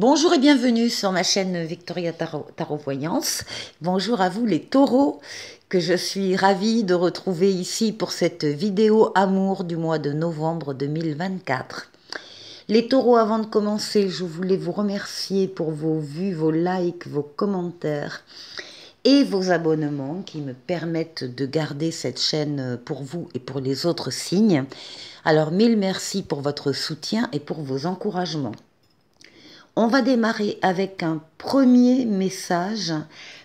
Bonjour et bienvenue sur ma chaîne Victoria Tarot Voyance. Bonjour à vous les taureaux que je suis ravie de retrouver ici pour cette vidéo amour du mois de novembre 2024. Les taureaux, avant de commencer, je voulais vous remercier pour vos vues, vos likes, vos commentaires et vos abonnements qui me permettent de garder cette chaîne pour vous et pour les autres signes. Alors mille merci pour votre soutien et pour vos encouragements. On va démarrer avec un premier message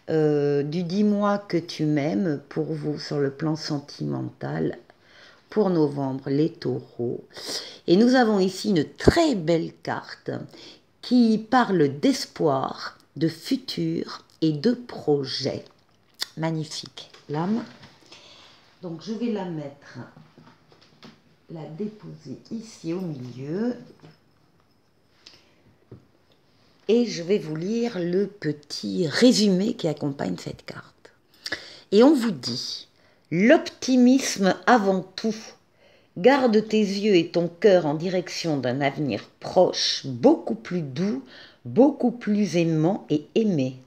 du dis-moi que tu m'aimes pour vous sur le plan sentimental pour novembre, les taureaux. Et nous avons ici une très belle carte qui parle d'espoir, de futur et de projet. Magnifique, l'âme. Donc je vais la mettre, la déposer ici au milieu. Et je vais vous lire le petit résumé qui accompagne cette carte. Et on vous dit, l'optimisme avant tout. Garde tes yeux et ton cœur en direction d'un avenir proche, beaucoup plus doux, beaucoup plus aimant et aimé.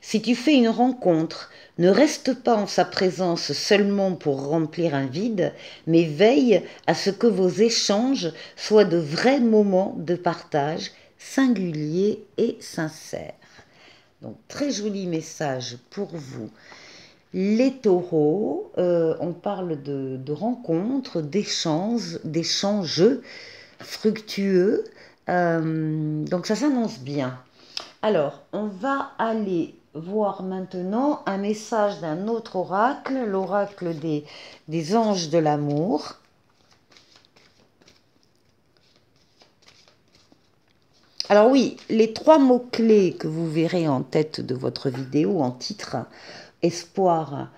Si tu fais une rencontre, ne reste pas en sa présence seulement pour remplir un vide, mais veille à ce que vos échanges soient de vrais moments de partage, singuliers et sincères. Donc, très joli message pour vous. Les taureaux, on parle de rencontres, d'échanges fructueux. Donc, ça s'annonce bien. Alors, on va aller voir maintenant un message d'un autre oracle, l'oracle des anges de l'amour. Alors oui, les trois mots-clés que vous verrez en tête de votre vidéo, en titre, espoir,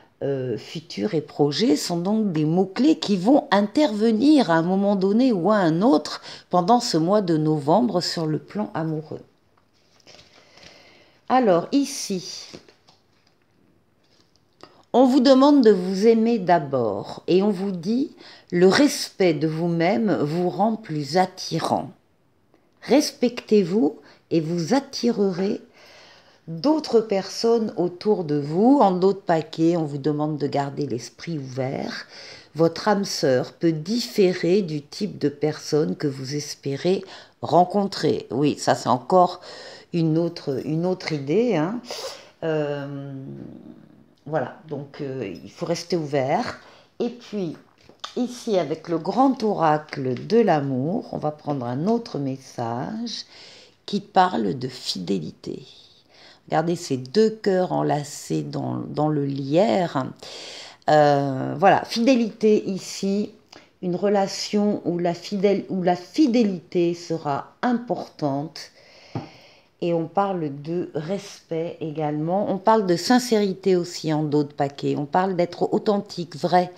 futur et projet, sont donc des mots-clés qui vont intervenir à un moment donné ou à un autre pendant ce mois de novembre sur le plan amoureux. Alors ici, on vous demande de vous aimer d'abord et on vous dit le respect de vous-même vous rend plus attirant. Respectez-vous et vous attirerez d'autres personnes autour de vous. En d'autres paquets, on vous demande de garder l'esprit ouvert. Votre âme sœur peut différer du type de personne que vous espérez rencontrer. Oui, ça c'est encore une autre idée. Hein. Voilà, donc il faut rester ouvert. Et puis, ici, avec le grand oracle de l'amour, on va prendre un autre message qui parle de fidélité. Regardez ces deux cœurs enlacés dans le lierre. Voilà, fidélité ici, une relation où la fidélité sera importante. Et on parle de respect également. On parle de sincérité aussi en d'autres paquets. On parle d'être authentique, vrai.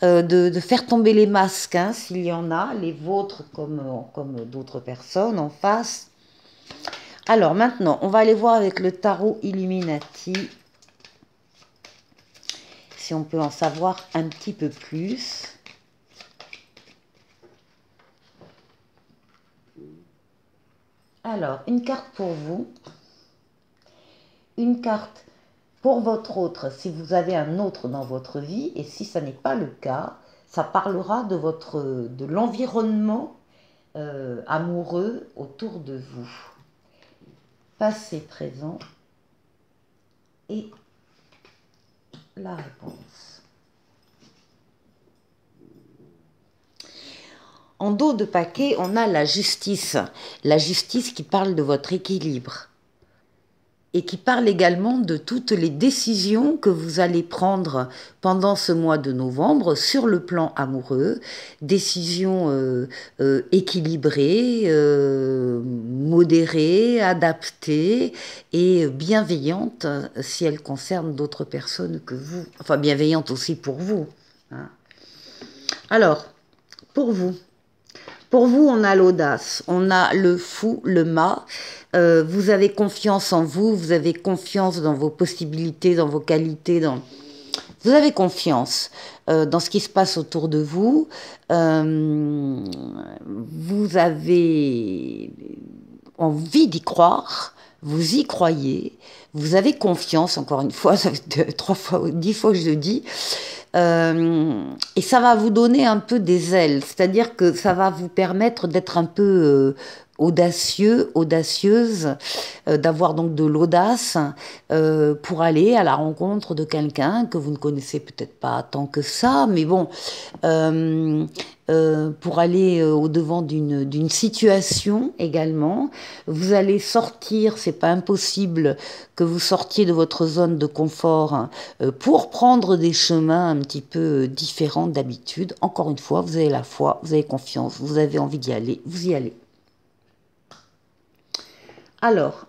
De faire tomber les masques, hein, s'il y en a, les vôtres comme d'autres personnes en face. Alors maintenant, on va aller voir avec le tarot Illuminati, si on peut en savoir un petit peu plus. Alors, une carte pour vous, une carte pour votre autre, si vous avez un autre dans votre vie, et si ça n'est pas le cas, ça parlera de l'environnement amoureux autour de vous. Passé, présent et la réponse. En dos de paquet, on a la justice qui parle de votre équilibre et qui parle également de toutes les décisions que vous allez prendre pendant ce mois de novembre sur le plan amoureux, décisions équilibrées, modérées, adaptées et bienveillantes si elles concernent d'autres personnes que vous, enfin bienveillantes aussi pour vous. Hein. Alors, pour vous, on a l'audace, on a le fou, le mât. Vous avez confiance en vous, vous avez confiance dans vos possibilités, dans vos qualités. Vous avez confiance dans ce qui se passe autour de vous. Vous avez envie d'y croire, vous y croyez, vous avez confiance, encore une fois, ça fait 3 fois, 10 fois que je le dis, et ça va vous donner un peu des ailes, c'est-à-dire que ça va vous permettre d'être un peu audacieux, audacieuse, d'avoir donc de l'audace pour aller à la rencontre de quelqu'un que vous ne connaissez peut-être pas tant que ça, mais bon, pour aller au-devant d'une situation également. Vous allez sortir, c'est pas impossible que vous sortiez de votre zone de confort pour prendre des chemins un petit peu différents d'habitude. Encore une fois, vous avez la foi, vous avez confiance, vous avez envie d'y aller, vous y allez. Alors,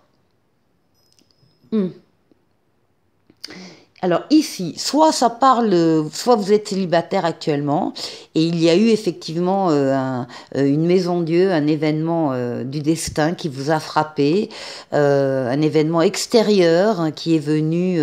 alors ici, soit ça parle, soit vous êtes célibataire actuellement, et il y a eu effectivement une maison Dieu, un événement du destin qui vous a frappé, un événement extérieur hein, qui est venu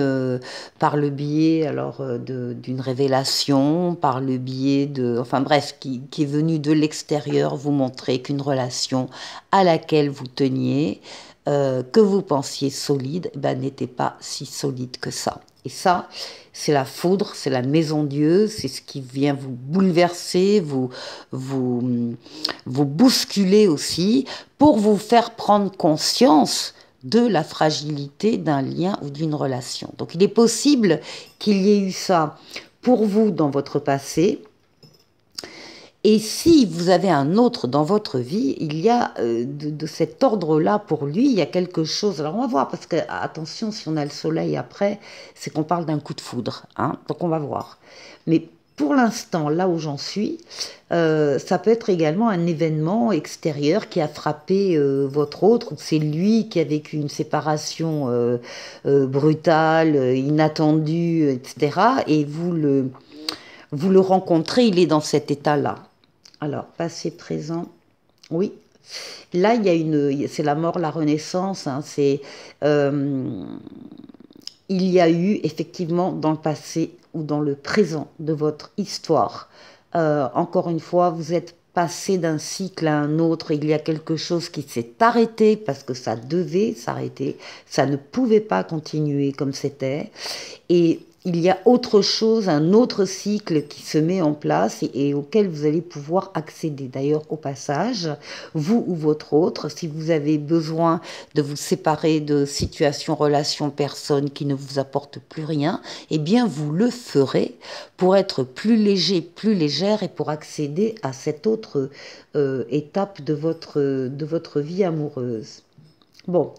par le biais alors d'une révélation, par le biais de, enfin bref, qui est venu de l'extérieur vous montrer qu'une relation à laquelle vous teniez, que vous pensiez solide, ben, n'était pas si solide que ça. Et ça, c'est la foudre, c'est la maison Dieu, c'est ce qui vient vous bouleverser, vous bousculer aussi, pour vous faire prendre conscience de la fragilité d'un lien ou d'une relation. Donc il est possible qu'il y ait eu ça pour vous dans votre passé. Et si vous avez un autre dans votre vie, il y a de cet ordre-là pour lui, il y a quelque chose. Alors on va voir, parce que attention, si on a le soleil après, c'est qu'on parle d'un coup de foudre. Hein, donc on va voir. Mais pour l'instant, là où j'en suis, ça peut être également un événement extérieur qui a frappé votre autre. C'est lui qui a vécu une séparation brutale, inattendue, etc. Et vous le rencontrez, il est dans cet état-là. Alors, passé, présent, oui. Là, c'est la mort, la renaissance. Hein, il y a eu effectivement dans le passé ou dans le présent de votre histoire. Encore une fois, vous êtes passé d'un cycle à un autre. Il y a quelque chose qui s'est arrêté parce que ça devait s'arrêter. Ça ne pouvait pas continuer comme c'était. Et il y a autre chose, un autre cycle qui se met en place et auquel vous allez pouvoir accéder. D'ailleurs, au passage, vous ou votre autre, si vous avez besoin de vous séparer de situations, relations, personnes qui ne vous apportent plus rien, eh bien, vous le ferez pour être plus léger, plus légère et pour accéder à cette autre étape de votre vie amoureuse. Bon.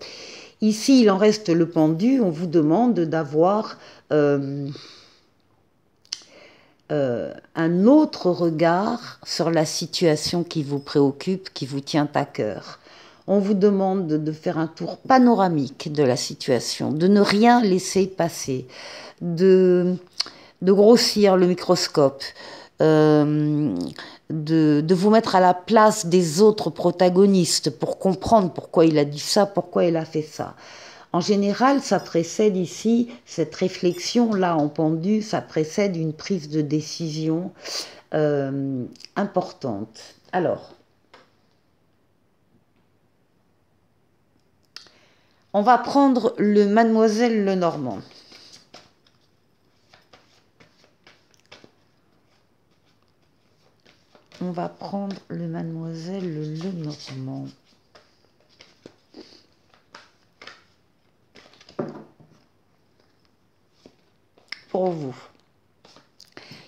Ici, il en reste le pendu. On vous demande d'avoir un autre regard sur la situation qui vous préoccupe, qui vous tient à cœur. On vous demande de faire un tour panoramique de la situation, de ne rien laisser passer, de grossir le microscope, de vous mettre à la place des autres protagonistes pour comprendre pourquoi il a dit ça, pourquoi il a fait ça. En général, ça précède ici, cette réflexion-là en pendu, ça précède une prise de décision importante. Alors, on va prendre le Mademoiselle Lenormand. On va prendre le Mademoiselle Lenormand. Pour vous,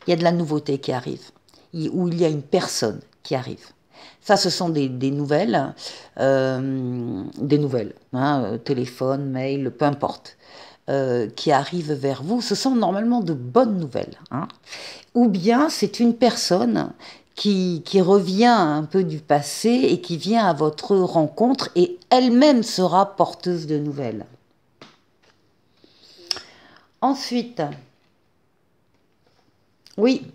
il y a de la nouveauté qui arrive, où il y a une personne qui arrive. Ça, ce sont des nouvelles, hein, téléphone, mail, peu importe, qui arrivent vers vous. Ce sont normalement de bonnes nouvelles. Hein. Ou bien c'est une personne qui revient un peu du passé et qui vient à votre rencontre et elle-même sera porteuse de nouvelles. Ensuite, oui,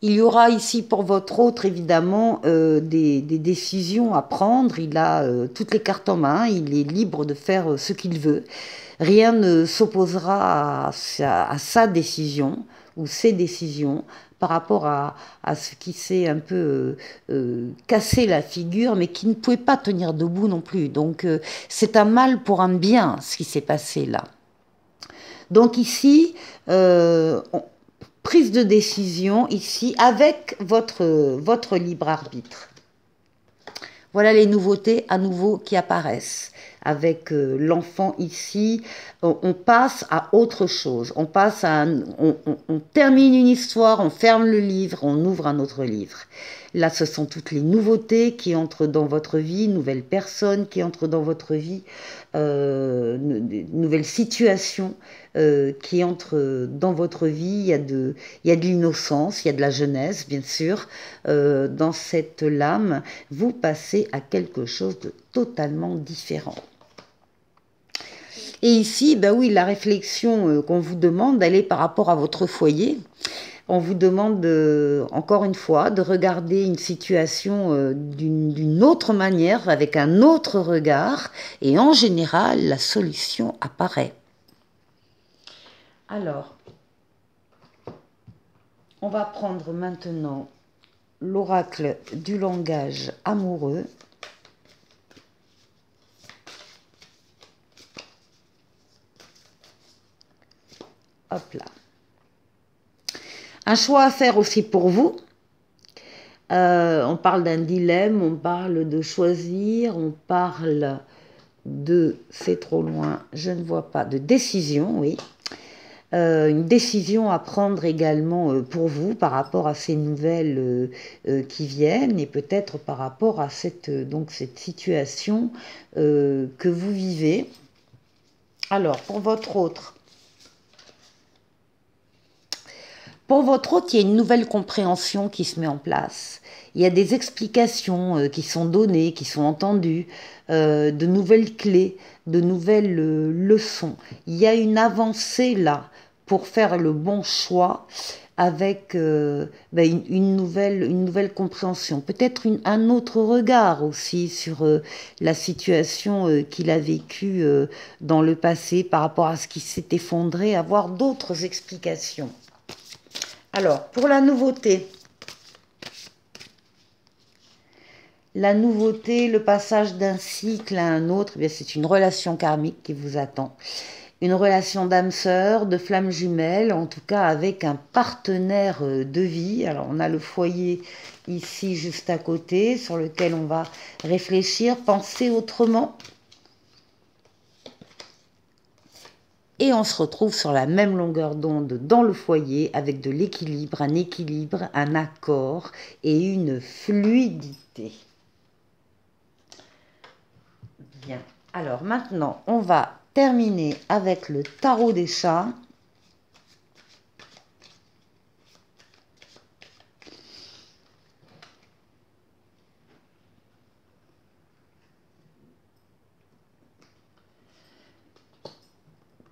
il y aura ici pour votre autre évidemment des décisions à prendre. Il a toutes les cartes en main, il est libre de faire ce qu'il veut. Rien ne s'opposera à sa décision ou ses décisions. par rapport à ce qui s'est un peu cassé la figure, mais qui ne pouvait pas tenir debout non plus. Donc c'est un mal pour un bien, ce qui s'est passé là. Donc ici, prise de décision ici avec votre libre arbitre. Voilà les nouveautés à nouveau qui apparaissent. Avec l'enfant ici, on passe à autre chose. On passe à on termine une histoire, on ferme le livre, on ouvre un autre livre. Là, ce sont toutes les nouveautés qui entrent dans votre vie, nouvelles personnes qui entrent dans votre vie, nouvelles situations qui entrent dans votre vie. Il y a de l'innocence, il y a de la jeunesse, bien sûr. Dans cette lame, vous passez à quelque chose de totalement différent. Et ici, ben oui, la réflexion qu'on vous demande, elle est par rapport à votre foyer. On vous demande, encore une fois, de regarder une situation d'une autre manière, avec un autre regard, et en général, la solution apparaît. Alors, on va prendre maintenant l'oracle du langage amoureux. Hop là. Un choix à faire aussi pour vous. On parle d'un dilemme, on parle de choisir, on parle de, c'est trop loin, je ne vois pas, de décision, oui. Une décision à prendre également pour vous par rapport à ces nouvelles qui viennent et peut-être par rapport à cette situation que vous vivez. Alors, pour votre autre, il y a une nouvelle compréhension qui se met en place. Il y a des explications qui sont données, qui sont entendues, de nouvelles clés, de nouvelles leçons. Il y a une avancée là pour faire le bon choix avec une nouvelle compréhension. Peut-être un autre regard aussi sur la situation qu'il a vécue dans le passé par rapport à ce qui s'est effondré, avoir d'autres explications. Alors, pour la nouveauté, le passage d'un cycle à un autre, eh bien, c'est une relation karmique qui vous attend. Une relation d'âme sœur, de flamme jumelle, en tout cas avec un partenaire de vie. Alors, on a le foyer ici juste à côté, sur lequel on va réfléchir, penser autrement. Et on se retrouve sur la même longueur d'onde dans le foyer avec de l'équilibre, un accord et une fluidité. Bien. Alors maintenant, on va terminer avec le tarot des chats.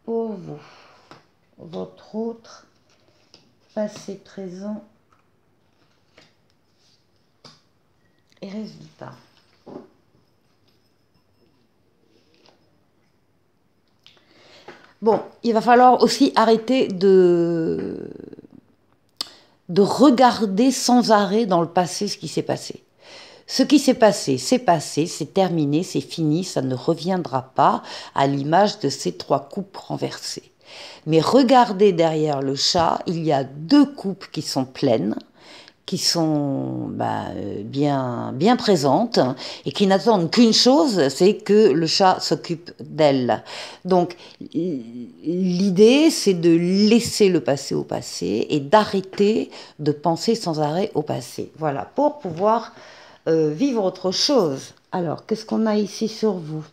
Pour vous, votre autre, passé, présent et résultat. Bon, il va falloir aussi arrêter de regarder sans arrêt dans le passé ce qui s'est passé. Ce qui s'est passé, c'est terminé, c'est fini, ça ne reviendra pas, à l'image de ces 3 coupes renversées. Mais regardez derrière le chat, il y a 2 coupes qui sont pleines, qui sont bien présentes et qui n'attendent qu'une chose, c'est que le chat s'occupe d'elles. Donc l'idée, c'est de laisser le passé au passé et d'arrêter de penser sans arrêt au passé. Voilà, pour pouvoir vivre autre chose. Alors, qu'est-ce qu'on a ici sur vous?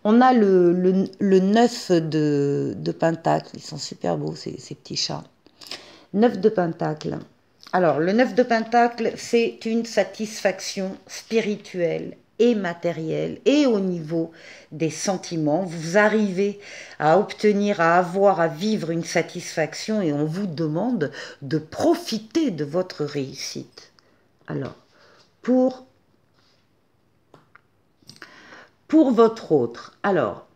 On a le 9 de Pentacle. Ils sont super beaux, ces petits chats. 9 de Pentacle. Alors, le 9 de Pentacle, c'est une satisfaction spirituelle et matérielle et au niveau des sentiments. Vous arrivez à obtenir, à avoir, à vivre une satisfaction et on vous demande de profiter de votre réussite. Alors, pour votre autre, alors,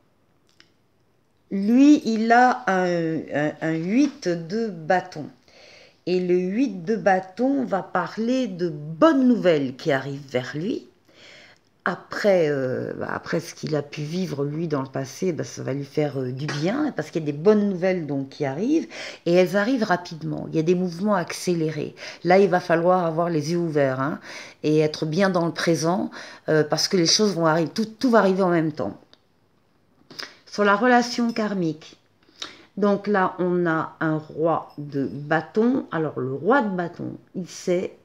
lui, il a un 8 de bâton. Et le 8 de bâton va parler de bonnes nouvelles qui arrivent vers lui. Après ce qu'il a pu vivre lui dans le passé, ça va lui faire du bien, parce qu'il y a des bonnes nouvelles donc qui arrivent, et elles arrivent rapidement. Il y a des mouvements accélérés. Là, il va falloir avoir les yeux ouverts, hein, et être bien dans le présent, parce que les choses vont arriver, tout va arriver en même temps. Sur la relation karmique, donc là, on a un roi de bâton. Alors, le roi de bâton, il sait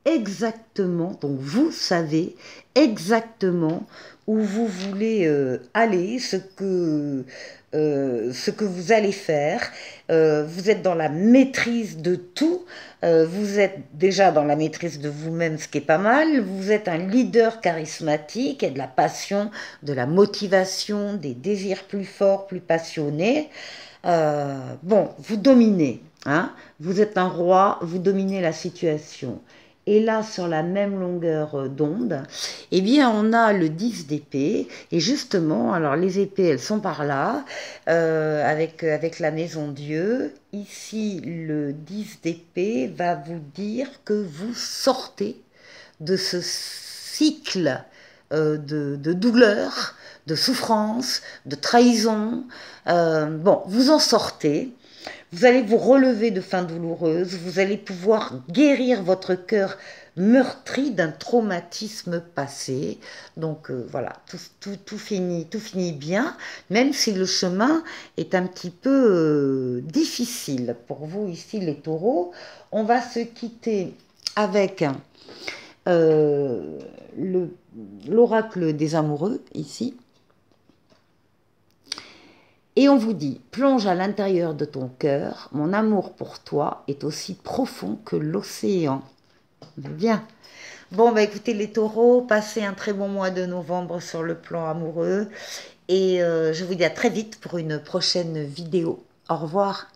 exactement, donc vous savez exactement où vous voulez aller, ce que vous allez faire. Vous êtes dans la maîtrise de tout. Vous êtes déjà dans la maîtrise de vous-même, ce qui est pas mal. Vous êtes un leader charismatique, et de la passion, de la motivation, des désirs plus forts, plus passionnés. Bon, vous dominez, hein, vous êtes un roi, vous dominez la situation. Et là, sur la même longueur d'onde, eh bien, on a le 10 d'épée. Et justement, alors les épées, elles sont par là, avec la maison Dieu. Ici, le 10 d'épée va vous dire que vous sortez de ce cycle de douleur, de souffrance, de trahison. Bon, vous en sortez. Vous allez vous relever de fins douloureuses, vous allez pouvoir guérir votre cœur meurtri d'un traumatisme passé. Donc voilà, tout finit bien, même si le chemin est un petit peu difficile pour vous ici les taureaux. On va se quitter avec l'oracle des amoureux ici. Et on vous dit, plonge à l'intérieur de ton cœur, mon amour pour toi est aussi profond que l'océan. Bien. Bon, écoutez les taureaux, passez un très bon mois de novembre sur le plan amoureux. Et je vous dis à très vite pour une prochaine vidéo. Au revoir.